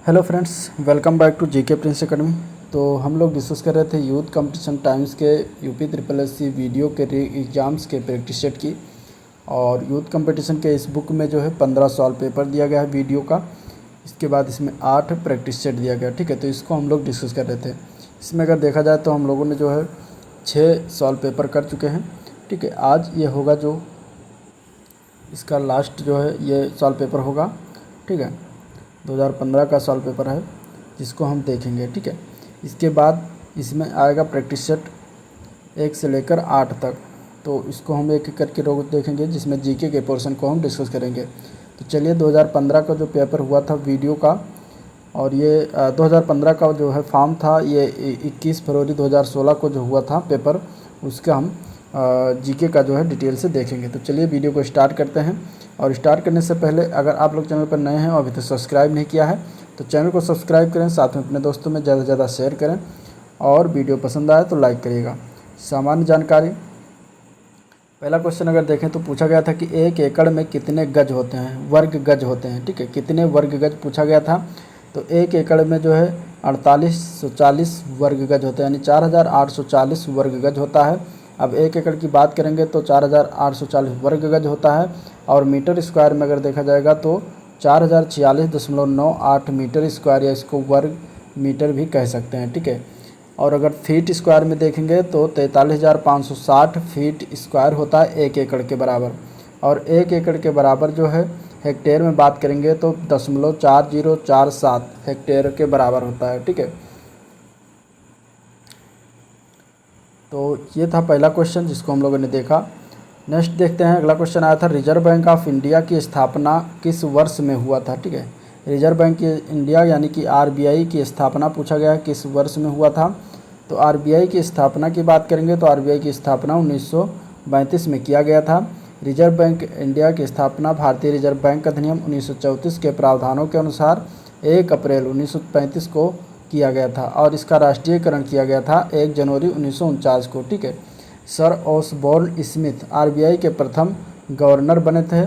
Hello friends, welcome back to GK prince academy. तो हम लोग डिस्कस कर रहे थे यूथ कंपटीशन टाइम्स के UP triple S C video के एग्ज़ाम्स के प्रैक्टिस सेट की। और यूथ कंपटीशन के इस बुक में जो है 15 सॉल्व पेपर दिया गया है वीडियो का। इसके बाद इसमें 8 प्रैक्टिस सेट दिया गया, ठीक है। तो इसको हम लोग डिस्कस कर रहे थे। इसमें अगर देखा जाए तो हम लोगों ने जो है 6 सॉल्व पेपर कर चुके हैं, ठीक है। आज ये होगा जो इसका लास्ट जो है ये सॉल्व पेपर होगा, ठीक है। 2015 का सॉल्व पेपर है जिसको हम देखेंगे, ठीक है। इसके बाद इसमें आएगा प्रैक्टिस सेट 1 से लेकर 8 तक। तो इसको हम एक एक करके रोज देखेंगे, जिसमें जीके के पोर्शन को हम डिस्कस करेंगे। तो चलिए 2015 का जो पेपर हुआ था वीडियो का, और ये 2015 का जो है फॉर्म था, ये 21 फरवरी 2016 को जो हुआ था पेपर, उसका हम जीके का जो है डिटेल से देखेंगे। तो चलिए वीडियो को स्टार्ट करते हैं। और स्टार्ट करने से पहले अगर आप लोग चैनल पर नए हैं और अभी तक सब्सक्राइब नहीं किया है तो चैनल को सब्सक्राइब करें, साथ में अपने दोस्तों में ज़्यादा से ज़्यादा शेयर करें, और वीडियो पसंद आए तो लाइक करिएगा। सामान्य जानकारी, पहला क्वेश्चन अगर देखें तो पूछा गया था कि 1 एकड़ में कितने गज होते हैं, वर्ग गज होते हैं, ठीक है। कितने वर्ग गज पूछा गया था। तो 1 एकड़ में जो है 4840 वर्ग गज होते हैं, यानी 4840 वर्ग गज होता है। अब 1 एकड़ की बात करेंगे तो 4840 वर्ग गज होता है। और मीटर स्क्वायर में अगर देखा जाएगा तो 4046.98 मीटर स्क्वायर, या इसको वर्ग मीटर भी कह सकते हैं, ठीक है। और अगर फीट स्क्वायर में देखेंगे तो 43,560 फीट स्क्वायर होता है 1 एकड़ के बराबर। और 1 एकड़ के बराबर जो है हेक्टेयर में बात करेंगे तो 0.4047 हेक्टेयर के बराबर होता है, ठीक है। तो ये था पहला क्वेश्चन जिसको हम लोगों ने देखा। नेक्स्ट देखते हैं, अगला क्वेश्चन आया था, रिजर्व बैंक ऑफ इंडिया की स्थापना किस वर्ष में हुआ था, ठीक है। रिजर्व बैंक इंडिया यानी कि आरबीआई की स्थापना पूछा गया किस वर्ष में हुआ था। तो आरबीआई की स्थापना की बात करेंगे तो आरबीआई की स्थापना 1932 में किया गया था। रिजर्व बैंक इंडिया की स्थापना भारतीय रिजर्व बैंक अधिनियम 1934 के प्रावधानों के अनुसार 1 अप्रैल 1935 को किया गया था, और इसका राष्ट्रीयकरण किया गया था 1 जनवरी 1949 को, ठीक है। सर ऑसबॉर्न स्मिथ आरबीआई के प्रथम गवर्नर बने थे।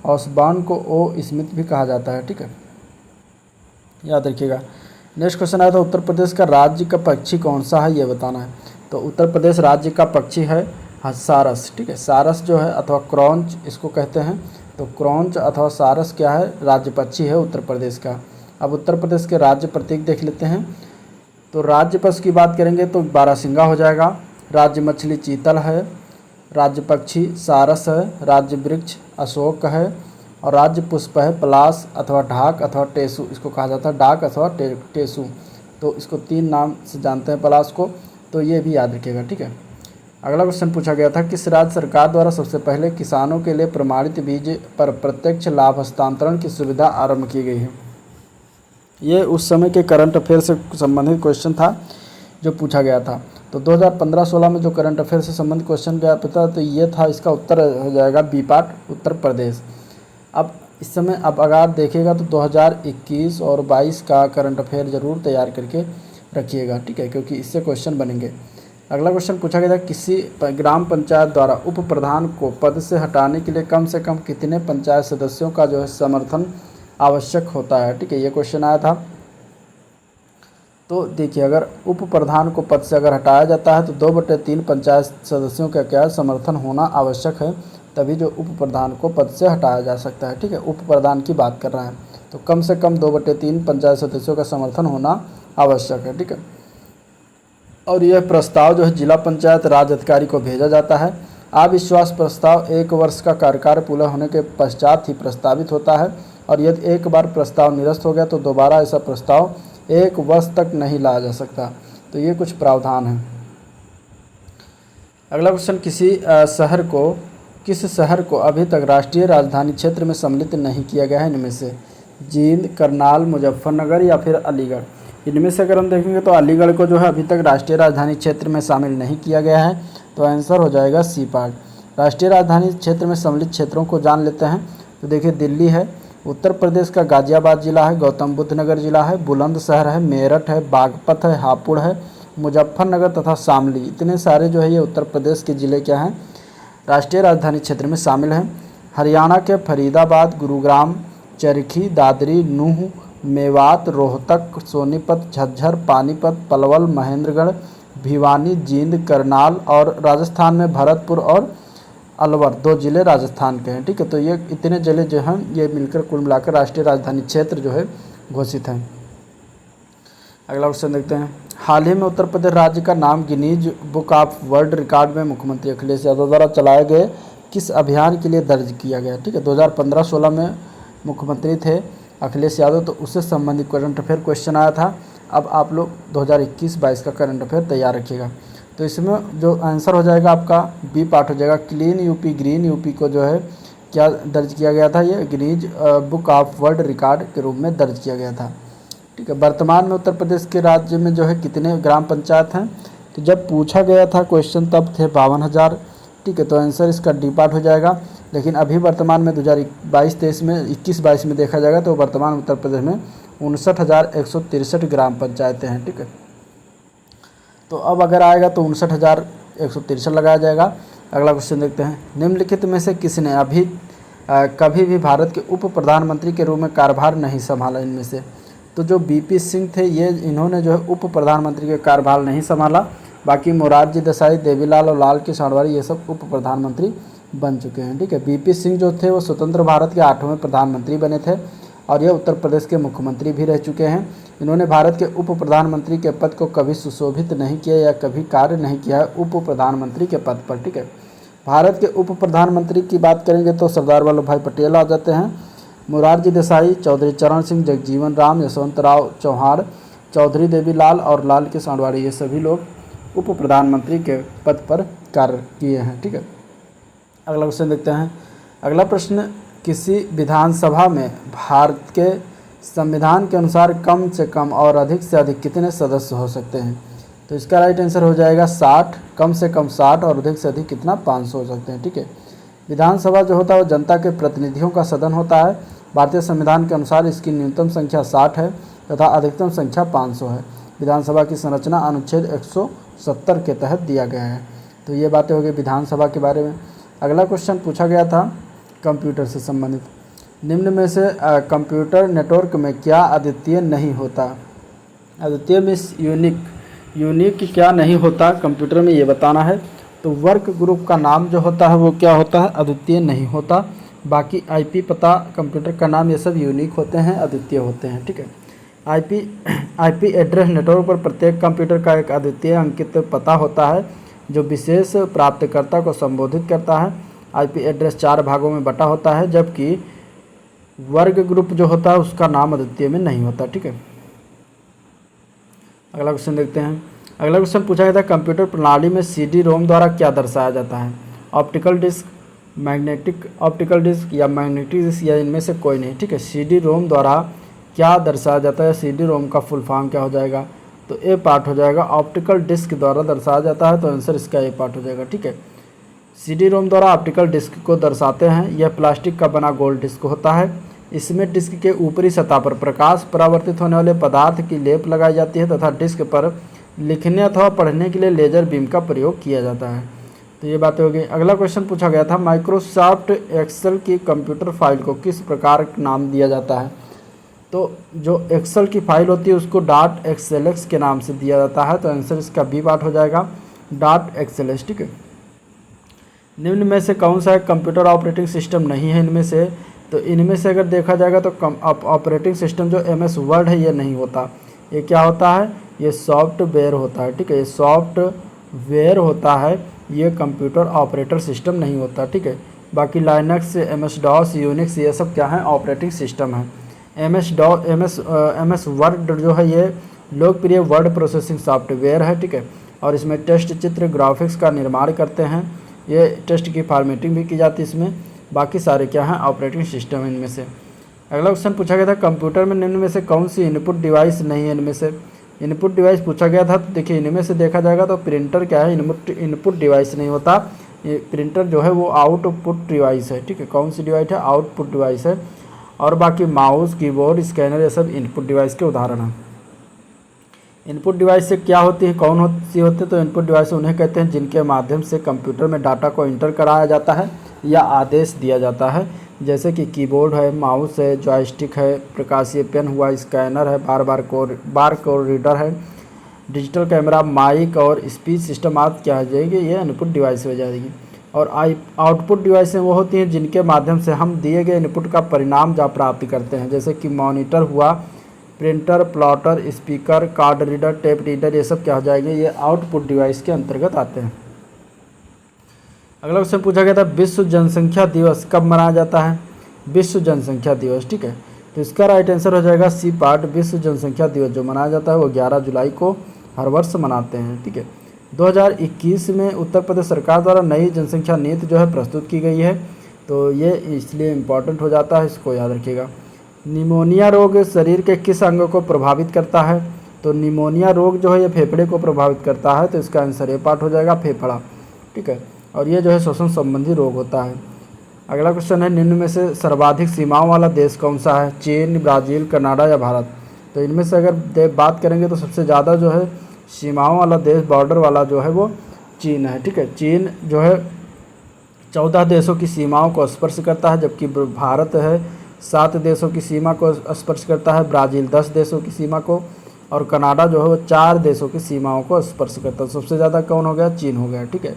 ऑसबॉर्न को ओ स्मिथ भी कहा जाता है, ठीक है, याद रखिएगा। नेक्स्ट क्वेश्चन आया था, उत्तर प्रदेश का राज्य का पक्षी कौन सा है, ये बताना है। तो उत्तर प्रदेश राज्य का पक्षी है सारस, ठीक है। सारस जो है अथवा क्रॉन्च इसको कहते हैं। तो क्रॉन्च अथवा सारस क्या है, राज्य पक्षी है उत्तर प्रदेश का। अब उत्तर प्रदेश के राज्य प्रतीक देख लेते हैं। तो राज्य पशु की बात करेंगे तो बारहसिंगा हो जाएगा। राज्य मछली चीतल है। राज्य पक्षी सारस है। राज्य वृक्ष अशोक है। और राज्य पुष्प है पलाश अथवा ढाक अथवा टेसु, इसको कहा जाता है डाक अथवा टेसु। तो इसको 3 नाम से जानते हैं पलाश को, तो ये भी याद रखिएगा, ठीक है। अगला क्वेश्चन पूछा गया था, किस राज्य सरकार द्वारा सबसे पहले किसानों के लिए प्रमाणित बीज पर प्रत्यक्ष लाभ हस्तांतरण की सुविधा आरंभ की गई है। ये उस समय के करंट अफेयर से संबंधित क्वेश्चन था जो पूछा गया था। तो 2015-16 में जो करंट अफेयर से संबंधित क्वेश्चन गया था तो ये था, इसका उत्तर हो जाएगा बी पार्ट, उत्तर प्रदेश। अब इस समय अब अगर आप देखिएगा तो 2021 और 22 का करंट अफेयर ज़रूर तैयार करके रखिएगा, ठीक है, क्योंकि इससे क्वेश्चन बनेंगे। अगला क्वेश्चन पूछा गया था, किसी ग्राम पंचायत द्वारा उप प्रधान को पद से हटाने के लिए कम से कम कितने पंचायत सदस्यों का जो है समर्थन आवश्यक होता है, ठीक है, ये क्वेश्चन आया था। तो देखिए, अगर उप प्रधान को पद से अगर हटाया जाता है तो 2/3 पंचायत सदस्यों का क्या समर्थन होना आवश्यक है, तभी जो उप प्रधान को पद से हटाया जा सकता है, ठीक है। उप प्रधान की बात कर रहे हैं तो कम से कम 2/3 पंचायत सदस्यों का समर्थन होना आवश्यक है, ठीक है। और यह प्रस्ताव जो है जिला पंचायत राज अधिकारी को भेजा जाता है। अविश्वास प्रस्ताव 1 वर्ष का कार्यकाल पूरा होने के पश्चात ही प्रस्तावित होता है, और यदि एक बार प्रस्ताव निरस्त हो गया तो दोबारा ऐसा प्रस्ताव 1 वर्ष तक नहीं लाया जा सकता। तो ये कुछ प्रावधान हैं। अगला क्वेश्चन, किस शहर को अभी तक राष्ट्रीय राजधानी क्षेत्र में सम्मिलित नहीं किया गया है इनमें से, जींद, करनाल, मुजफ्फरनगर या फिर अलीगढ़। इनमें से अगर हम देखेंगे तो अलीगढ़ को जो है अभी तक राष्ट्रीय राजधानी क्षेत्र में शामिल नहीं किया गया है, तो आंसर हो जाएगा सी पार्ट। राष्ट्रीय राजधानी क्षेत्र में सम्मिलित क्षेत्रों को जान लेते हैं। तो देखिए, दिल्ली है, उत्तर प्रदेश का गाजियाबाद जिला है, गौतम बुद्ध नगर जिला है, बुलंदशहर है, मेरठ है, बागपत है, हापुड़ है, मुजफ्फरनगर तथा शामली, इतने सारे जो है ये उत्तर प्रदेश के ज़िले क्या हैं, राष्ट्रीय राजधानी क्षेत्र में शामिल हैं। हरियाणा के फरीदाबाद, गुरुग्राम, चरखी, दादरी, नूह, मेवात, रोहतक, सोनीपत, झज्जर, पानीपत, पलवल, महेंद्रगढ़, भिवानी, जींद, करनाल, और राजस्थान में भरतपुर और अलवर 2 जिले राजस्थान के हैं। ठीक है, तो ये इतने जिले जो हैं ये मिलकर कुल मिलाकर राष्ट्रीय राजधानी क्षेत्र जो है घोषित हैं। अगला क्वेश्चन देखते हैं। हाल ही में उत्तर प्रदेश राज्य का नाम Guinness book of world record में मुख्यमंत्री अखिलेश यादव द्वारा चलाए गए किस अभियान के लिए दर्ज किया गया? ठीक है, 2015-16 में मुख्यमंत्री थे अखिलेश यादव, तो उससे संबंधित करंट अफेयर क्वेश्चन आया था। अब आप लोग 2021-22 का करंट अफेयर तैयार रखिएगा। तो इसमें जो आंसर हो जाएगा आपका बी पार्ट हो जाएगा। क्लीन यूपी ग्रीन यूपी को जो है क्या दर्ज किया गया था? ये Guinness book of world record के रूप में दर्ज किया गया था। ठीक है, वर्तमान में उत्तर प्रदेश के राज्य में जो है कितने ग्राम पंचायत हैं? तो जब पूछा गया था क्वेश्चन तब थे 52,000। ठीक है, तो आंसर इसका डी पार्ट हो जाएगा। लेकिन अभी वर्तमान में 2022-23 में 21-22 में देखा जाएगा तो वर्तमान उत्तर प्रदेश में 59,163 ग्राम पंचायतें हैं। ठीक है, तो अब अगर आएगा तो 59,163 लगाया जाएगा। अगला क्वेश्चन देखते हैं। निम्नलिखित में से किसने कभी भी भारत के उप प्रधानमंत्री के रूप में कार्यभार नहीं संभाला? इनमें से तो जो बीपी सिंह थे इन्होंने जो है उप प्रधानमंत्री के कार्यभार नहीं संभाला। बाकी मोरारजी देसाई, देवीलाल और लाल कृष्ण आडवाणी ये सब उप प्रधानमंत्री बन चुके हैं। ठीक है, बीपी सिंह जो थे वो स्वतंत्र भारत के 8वें प्रधानमंत्री बने थे और ये उत्तर प्रदेश के मुख्यमंत्री भी रह चुके हैं। इन्होंने भारत के उप प्रधानमंत्री के पद को कभी सुशोभित नहीं किया या कभी कार्य नहीं किया है उप प्रधानमंत्री के पद पर। ठीक है, भारत के उप प्रधानमंत्री की बात करेंगे तो सरदार वल्लभ भाई पटेल आ जाते हैं, मोरारजी देसाई, चौधरी चरण सिंह, जगजीवन राम, यशवंतराव चौहान, चौधरी देवीलाल और लाल कृष्ण आडवाणी ये सभी लोग उप प्रधानमंत्री के पद पर कार्य किए हैं। ठीक है, अगला क्वेश्चन देखते हैं। अगला प्रश्न, किसी विधानसभा में भारत के संविधान के अनुसार कम से कम और अधिक से अधिक कितने सदस्य हो सकते हैं? तो इसका राइट आंसर हो जाएगा 60। कम से कम 60 और अधिक से अधिक कितना 500 हो सकते हैं। ठीक है, विधानसभा जो होता है वो जनता के प्रतिनिधियों का सदन होता है। भारतीय संविधान के अनुसार इसकी न्यूनतम संख्या 60 है तथा अधिकतम संख्या 500 है। विधानसभा की संरचना अनुच्छेद 170 के तहत दिया गया है। तो ये बातें हो गई विधानसभा के बारे में। अगला क्वेश्चन पूछा गया था कंप्यूटर से संबंधित। निम्न में से कंप्यूटर नेटवर्क में क्या अद्वितीय नहीं होता? अद्वितीय मीन्स यूनिक क्या नहीं होता कंप्यूटर में, ये बताना है। तो वर्क ग्रुप का नाम जो होता है वो क्या होता है? अद्वितीय नहीं होता। बाकी आईपी पता, कंप्यूटर का नाम, ये सब यूनिक होते हैं, अद्वितीय होते हैं। ठीक है, आईपी एड्रेस नेटवर्क पर प्रत्येक कंप्यूटर का एक अद्वितीय अंकित पता होता है जो विशेष प्राप्तकर्ता को संबोधित करता है। आईपी एड्रेस 4 भागों में बटा होता है जबकि वर्ग ग्रुप जो होता है उसका नाम अद्वितीय में नहीं होता। ठीक है, अगला क्वेश्चन देखते हैं। अगला क्वेश्चन पूछा गया था कंप्यूटर प्रणाली में सीडी रोम द्वारा क्या दर्शाया जाता है? ऑप्टिकल डिस्क, ऑप्टिकल डिस्क या मैग्नेटिक डिस्क या इनमें से कोई नहीं। ठीक है, सीडी रोम द्वारा क्या दर्शाया जाता है? सीडी रोम का फुल फॉर्म क्या हो जाएगा? तो ए पार्ट हो जाएगा। ऑप्टिकल डिस्क द्वारा दर्शाया जाता है तो आंसर इसका ए पार्ट हो जाएगा। ठीक है, सीडी रोम द्वारा ऑप्टिकल डिस्क को दर्शाते हैं। यह प्लास्टिक का बना गोल डिस्क होता है। इसमें डिस्क के ऊपरी सतह पर प्रकाश परावर्तित होने वाले पदार्थ की लेप लगाई जाती है तथा डिस्क पर लिखने अथवा पढ़ने के लिए लेजर बीम का प्रयोग किया जाता है। तो ये बातें हो गई। अगला क्वेश्चन पूछा गया था माइक्रोसॉफ्ट एक्सेल की कंप्यूटर फाइल को किस प्रकार नाम दिया जाता है? तो जो एक्सेल की फाइल होती है उसको .xlx के नाम से दिया जाता है। तो आंसर इसका बी पार्ट हो जाएगा .xls। ठीक है, निम्न में से कौन सा कंप्यूटर ऑपरेटिंग सिस्टम नहीं है इनमें से? तो इनमें से अगर देखा जाएगा तो ऑपरेटिंग सिस्टम जो MS वर्ड है ये नहीं होता। ये क्या होता है? ये सॉफ्टवेयर होता है। ठीक है, ये सॉफ्टवेयर होता है, ये कंप्यूटर ऑपरेटर सिस्टम नहीं होता। ठीक है, बाकी लाइनक्स, MS DOS, यूनिक्स ये सब क्या है? ऑपरेटिंग सिस्टम है। MS वर्ड जो है ये लोकप्रिय वर्ड प्रोसेसिंग सॉफ्टवेयर है। ठीक है, और इसमें टेक्स्ट, चित्र, ग्राफिक्स का निर्माण करते हैं। ये टेक्स्ट की फॉर्मेटिंग भी की जाती है इसमें। बाकी सारे क्या हैं? ऑपरेटिंग सिस्टम है इनमें से। अगला क्वेश्चन पूछा गया था कंप्यूटर में निम्न में से कौन सी इनपुट डिवाइस नहीं है? इनमें से इनपुट डिवाइस पूछा गया था। तो देखिए इनमें से देखा जाएगा तो प्रिंटर क्या है? इनपुट डिवाइस नहीं होता। ये प्रिंटर जो है वो आउटपुट डिवाइस है। ठीक है, कौन सी डिवाइस है? आउटपुट डिवाइस है। और बाकी माउस, कीबोर्ड, स्कैनर ये सब इनपुट डिवाइस के उदाहरण हैं। इनपुट डिवाइस से क्या होती है, कौन सी होती है? तो इनपुट डिवाइस उन्हें कहते हैं जिनके माध्यम से कंप्यूटर में डाटा को इंटर कराया जाता है या आदेश दिया जाता है। जैसे कि कीबोर्ड है, माउस है, जॉयस्टिक है, प्रकाशीय पेन हुआ, स्कैनर है, बार कोड रीडर है, डिजिटल कैमरा, माइक और स्पीच सिस्टम आदि क्या हो जाएगी, ये इनपुट डिवाइस हो जाएगी। और आउटपुट डिवाइसें वो होती हैं जिनके माध्यम से हम दिए गए इनपुट का परिणाम जा प्राप्त करते हैं, जैसे कि मॉनिटर हुआ, printer, plotter, speaker, card reader, tape reader, ये सब क्या हो जाएंगे, ये आउटपुट डिवाइस के अंतर्गत आते हैं। अगला क्वेश्चन पूछा गया था विश्व जनसंख्या दिवस कब मनाया जाता है, विश्व जनसंख्या दिवस, ठीक है। तो इसका राइट आंसर हो जाएगा सी पार्ट। विश्व जनसंख्या दिवस जो मनाया जाता है वो 11 जुलाई को हर वर्ष मनाते हैं, ठीक है। 2021 में उत्तर प्रदेश सरकार द्वारा नई जनसंख्या नीति जो है प्रस्तुत की गई है, तो ये इसलिए इम्पॉर्टेंट हो जाता है, इसको याद रखिएगा। निमोनिया रोग शरीर के किस अंग को प्रभावित करता है, तो निमोनिया रोग जो है ये फेफड़े को प्रभावित करता है, तो इसका आंसर ए पार्ट हो जाएगा, फेफड़ा, ठीक है। और ये जो है श्वसन संबंधी रोग होता है। अगला क्वेश्चन है निम्न में से सर्वाधिक सीमाओं वाला देश कौन सा है, चीन, ब्राज़ील, कनाडा या भारत। तो इनमें से अगर बात करेंगे तो सबसे ज़्यादा जो है सीमाओं वाला देश, बॉर्डर वाला जो है वो चीन है, ठीक है। चीन जो है 14 देशों की सीमाओं को स्पर्श करता है, जबकि भारत है 7 देशों की सीमा को स्पर्श करता है, ब्राज़ील 10 देशों की सीमा को, और कनाडा जो है वो 4 देशों की सीमाओं को स्पर्श करता है। सबसे ज़्यादा कौन हो गया, चीन हो गया, ठीक है।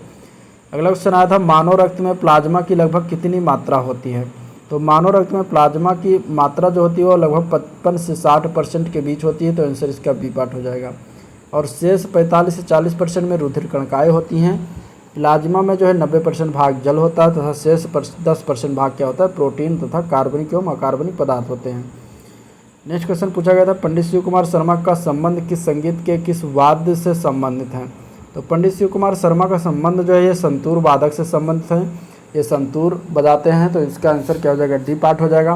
अगला क्वेश्चन आया था मानव रक्त में प्लाज्मा की लगभग कितनी मात्रा होती है। तो मानव रक्त में प्लाज्मा की मात्रा जो होती है वो लगभग 55 से 60% के बीच होती है, तो आंसर इसका बी पार्ट हो जाएगा। और शेष 45 से 40% में रुधिर कणिकाएँ होती हैं। प्लाज्मा में जो है 90% भाग जल होता है तथा शेष 10% भाग क्या होता है, प्रोटीन तथा कार्बनिक एवं अकार्बनिक पदार्थ होते हैं। नेक्स्ट क्वेश्चन पूछा गया था पंडित शिव कुमार शर्मा का संबंध किस संगीत के किस वाद्य से संबंधित है। तो पंडित शिव कुमार शर्मा का संबंध जो है ये संतूर वादक से संबंधित है, ये संतूर बजाते हैं, तो इसका आंसर क्या हो जाएगा, डी पार्ट हो जाएगा।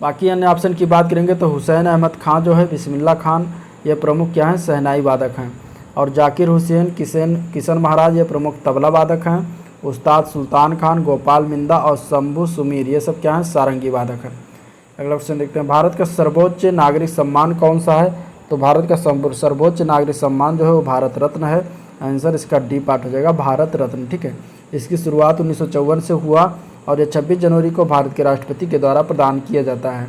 बाकी अन्य ऑप्शन की बात करेंगे तो हुसैन अहमद खान जो है, बिस्मिल्लाह खान ये प्रमुख क्या हैं, शहनाई वादक हैं। और जाकिर हुसैन, किशन महाराज ये प्रमुख तबला वादक हैं। उस्ताद सुल्तान खान, गोपाल मिंदा और शंभू सुमीर ये सब क्या हैं, सारंगी वादक हैं। अगला क्वेश्चन देखते हैं भारत का सर्वोच्च नागरिक सम्मान कौन सा है। तो भारत का सर्वोच्च नागरिक सम्मान जो है वो भारत रत्न है, आंसर इसका डी पार्ट हो जाएगा, भारत रत्न, ठीक है। इसकी शुरुआत 1954 से हुआ और ये 26 जनवरी को भारत के राष्ट्रपति के द्वारा प्रदान किया जाता है।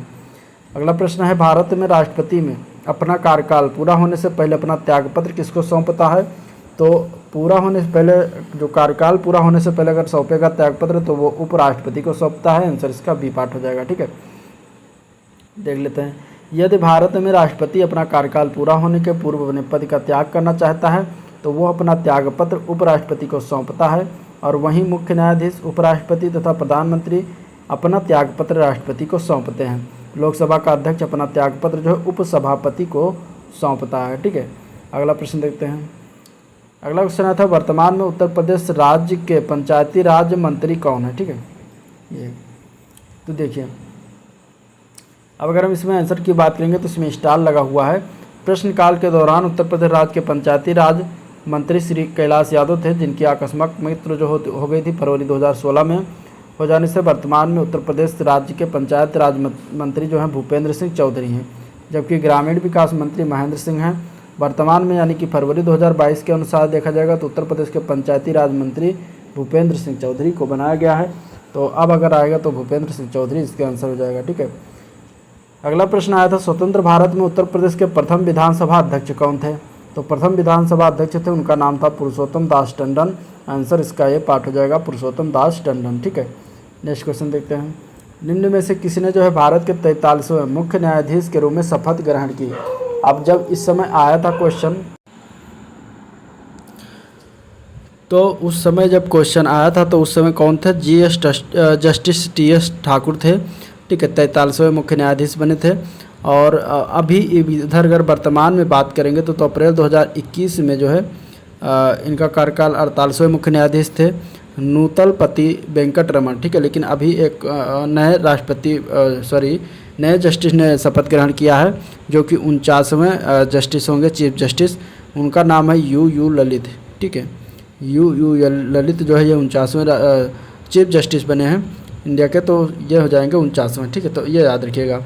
अगला प्रश्न है भारत में राष्ट्रपति में अपना कार्यकाल पूरा होने से पहले अपना त्यागपत्र किसको सौंपता है। तो पूरा होने से पहले जो कार्यकाल पूरा होने से पहले अगर सौंपेगा त्यागपत्र तो वो उपराष्ट्रपति को सौंपता है, आंसर इसका बी पार्ट हो जाएगा, ठीक है। देख लेते हैं यदि भारत में राष्ट्रपति अपना कार्यकाल पूरा होने के पूर्व अपने पद का त्याग करना चाहता है तो वो अपना त्यागपत्र उपराष्ट्रपति को सौंपता है, और वहीं मुख्य न्यायाधीश, उपराष्ट्रपति तथा प्रधानमंत्री अपना त्यागपत्र राष्ट्रपति को सौंपते हैं। लोकसभा का अध्यक्ष अपना त्यागपत्र जो है उपसभापति को सौंपता है, ठीक है। अगला प्रश्न देखते हैं। अगला क्वेश्चन आता है वर्तमान में उत्तर प्रदेश राज्य के पंचायती राज मंत्री कौन है, ठीक है। ये तो देखिए अब अगर हम इसमें आंसर की बात करेंगे तो इसमें स्टार लगा हुआ है। प्रश्नकाल के दौरान उत्तर प्रदेश राज्य के पंचायती राज मंत्री श्री कैलाश यादव थे, जिनकी आकस्मिक मृत्यु जो हो गई थी फरवरी 2016 में हो जाने से वर्तमान में उत्तर प्रदेश राज्य के पंचायत राज मंत्री जो हैं भूपेंद्र सिंह चौधरी हैं, जबकि ग्रामीण विकास मंत्री महेंद्र सिंह हैं। वर्तमान में यानी कि फरवरी 2022 के अनुसार देखा जाएगा तो उत्तर प्रदेश के पंचायती राज मंत्री भूपेंद्र सिंह चौधरी को बनाया गया है। तो अब अगर आएगा तो भूपेंद्र सिंह चौधरी इसका आंसर हो जाएगा, ठीक है। अगला प्रश्न आया था स्वतंत्र भारत में उत्तर प्रदेश के प्रथम विधानसभा अध्यक्ष कौन थे। तो प्रथम विधानसभा अध्यक्ष थे, उनका नाम था पुरुषोत्तम दास टंडन, आंसर इसका ये पार्ट हो जाएगा, पुरुषोत्तम दास टंडन, ठीक है। नेक्स्ट क्वेश्चन देखते हैं। निम्न में से किसने जो है भारत के 43वें मुख्य न्यायाधीश के रूप में शपथ ग्रहण की। अब जब इस समय आया था क्वेश्चन, तो उस समय जब क्वेश्चन आया था तो उस समय कौन थे, जस्टिस TS ठाकुर थे, ठीक है, 43वें मुख्य न्यायाधीश बने थे। और अभी इधर अगर वर्तमान में बात करेंगे तो अप्रैल 2021 में जो है इनका कार्यकाल 48वें मुख्य न्यायाधीश थे, नूतलपति वेंकट रमन, ठीक है। लेकिन अभी एक नए जस्टिस ने शपथ ग्रहण किया है जो कि 49वें जस्टिस होंगे, चीफ जस्टिस, उनका नाम है यू ललित, ठीक है। यू ललित जो है ये 49वें चीफ जस्टिस बने हैं इंडिया के, तो ये हो जाएंगे 49वें, ठीक है। तो ये याद रखिएगा।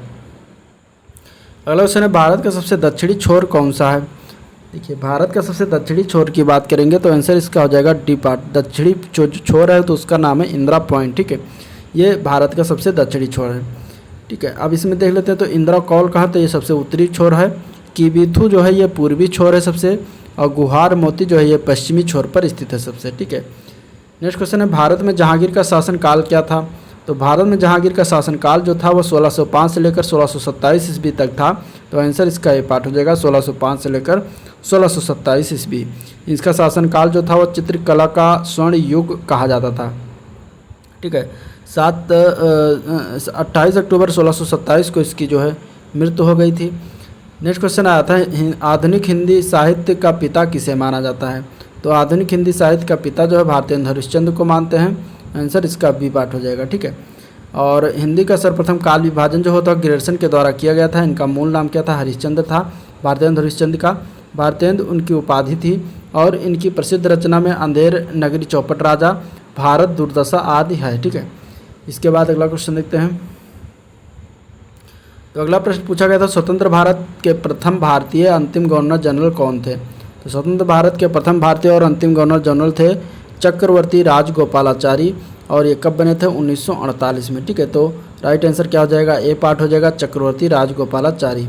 अगला क्वेश्चन है भारत का सबसे दक्षिणी छोर कौन सा है। देखिए भारत का सबसे दक्षिणी छोर की बात करेंगे तो आंसर इसका हो जाएगा डी पार्ट। दक्षिणी जो छोर है तो उसका नाम है इंदिरा पॉइंट, ठीक है। ये भारत का सबसे दक्षिणी छोर है। ठीक है, अब इसमें देख लेते हैं। तो इंदिरा कौल कहाँ, तो ये सबसे उत्तरी छोर है। किबिथु जो है ये पूर्वी छोर है सबसे, और गुहार मोती जो है ये पश्चिमी छोर पर स्थित है सबसे। ठीक है, नेक्स्ट क्वेश्चन है, भारत में जहांगीर का शासनकाल क्या था। तो भारत में जहांगीर का शासनकाल जो था वो 1605 से लेकर 1627 ईस्वी तक था। तो आंसर इसका ये पार्ट हो जाएगा 1605 से लेकर 1627 ईस्वी। इसका शासनकाल जो था वो चित्रकला का स्वर्ण युग कहा जाता था। ठीक है, 28 अक्टूबर 1627 को इसकी जो है मृत्यु हो गई थी। नेक्स्ट क्वेश्चन आया था, आधुनिक हिंदी साहित्य का पिता किसे माना जाता है। तो आधुनिक हिंदी साहित्य का पिता जो है भारतेंदु हरिश्चंद्र को मानते हैं। आंसर इसका बी पार्ट हो जाएगा। ठीक है, और हिंदी का सर्वप्रथम काल विभाजन जो होता है ग्रेडसन के द्वारा किया गया था। इनका मूल नाम क्या था, हरिश्चंद्र था, भारतेंदु हरिश्चंद्र का। भारतेंदु उनकी उपाधि थी, और इनकी प्रसिद्ध रचना में अंधेर नगरी, चौपट राजा, भारत दुर्दशा आदि है। ठीक है, इसके बाद अगला क्वेश्चन देखते हैं। तो अगला प्रश्न पूछा गया था, स्वतंत्र भारत के प्रथम भारतीय अंतिम गवर्नर जनरल कौन थे। तो स्वतंत्र भारत के प्रथम भारतीय और अंतिम गवर्नर जनरल थे चक्रवर्ती राजगोपालाचारी, और ये कब बने थे, 1948 में। ठीक है, तो राइट आंसर क्या हो जाएगा, ए पार्ट हो जाएगा, चक्रवर्ती राजगोपालाचारी।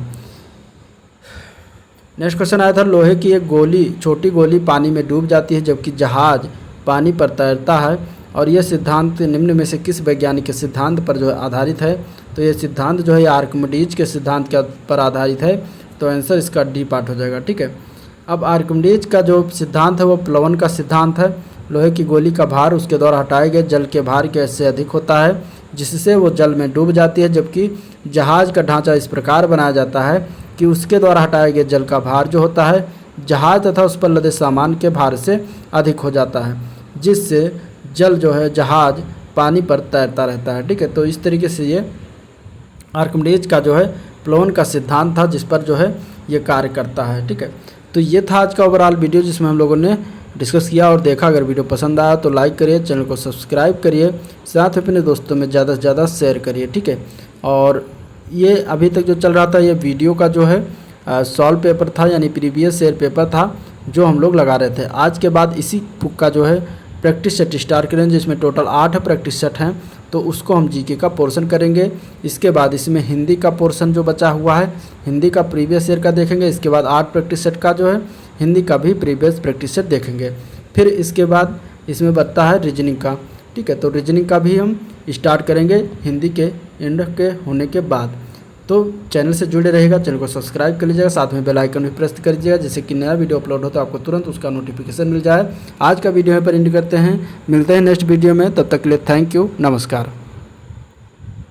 नेक्स्ट क्वेश्चन आया था, लोहे की एक गोली, छोटी गोली पानी में डूब जाती है जबकि जहाज पानी पर तैरता है, और यह सिद्धांत निम्न में से किस वैज्ञानिक के सिद्धांत पर जो है आधारित है। तो ये सिद्धांत जो है आर्किमिडीज के सिद्धांत के पर आधारित है। तो आंसर इसका डी पार्ट हो जाएगा। ठीक है, अब आर्किमिडीज का जो सिद्धांत है वो प्लवन का सिद्धांत है। लोहे की गोली का भार उसके द्वारा हटाए गए जल के भार के से अधिक होता है, जिससे वो जल में डूब जाती है, जबकि जहाज का ढांचा इस प्रकार बनाया जाता है कि उसके द्वारा हटाए गए जल का भार जो होता है जहाज तथा उस पर लदे सामान के भार से अधिक हो जाता है, जिससे जल जो है जहाज पानी पर तैरता रहता है। ठीक है, तो इस तरीके से ये आर्किमिडीज का जो है प्लवन का सिद्धांत था जिस पर जो है ये कार्य करता है। ठीक है, तो ये था आज का ओवरऑल वीडियो जिसमें हम लोगों ने डिस्कस किया और देखा। अगर वीडियो पसंद आया तो लाइक करिए, चैनल को सब्सक्राइब करिए, साथ ही अपने दोस्तों में ज़्यादा से ज़्यादा शेयर करिए। ठीक है, और ये अभी तक जो चल रहा था ये वीडियो का जो है सॉल्व पेपर था, यानी प्रीवियस ईयर पेपर था जो हम लोग लगा रहे थे। आज के बाद इसी बुक का जो है प्रैक्टिस सेट स्टार्ट करेंगे, जिसमें टोटल 8 प्रैक्टिस सेट हैं, तो उसको हम जीके का पोर्शन करेंगे। इसके बाद इसमें हिंदी का पोर्शन जो बचा हुआ है, हिंदी का प्रीवियस ईयर का देखेंगे। इसके बाद 8 प्रैक्टिस सेट का जो है हिंदी का भी प्रीवियस प्रैक्टिस सेट देखेंगे। फिर इसके बाद इसमें बचता है रीजनिंग का। ठीक है, तो रीजनिंग का भी हम स्टार्ट करेंगे हिंदी के एंड के होने के बाद। तो चैनल से जुड़े रहेगा, चैनल को सब्सक्राइब कर लीजिएगा, साथ में बेल आइकन भी प्रेस कर दीजिएगा, जिससे कि नया वीडियो अपलोड हो तो आपको तुरंत उसका नोटिफिकेशन मिल जाए। आज का वीडियो यहाँ पर एंड करते हैं, मिलते हैं नेक्स्ट वीडियो में, तब तक के लिए थैंक यू, नमस्कार।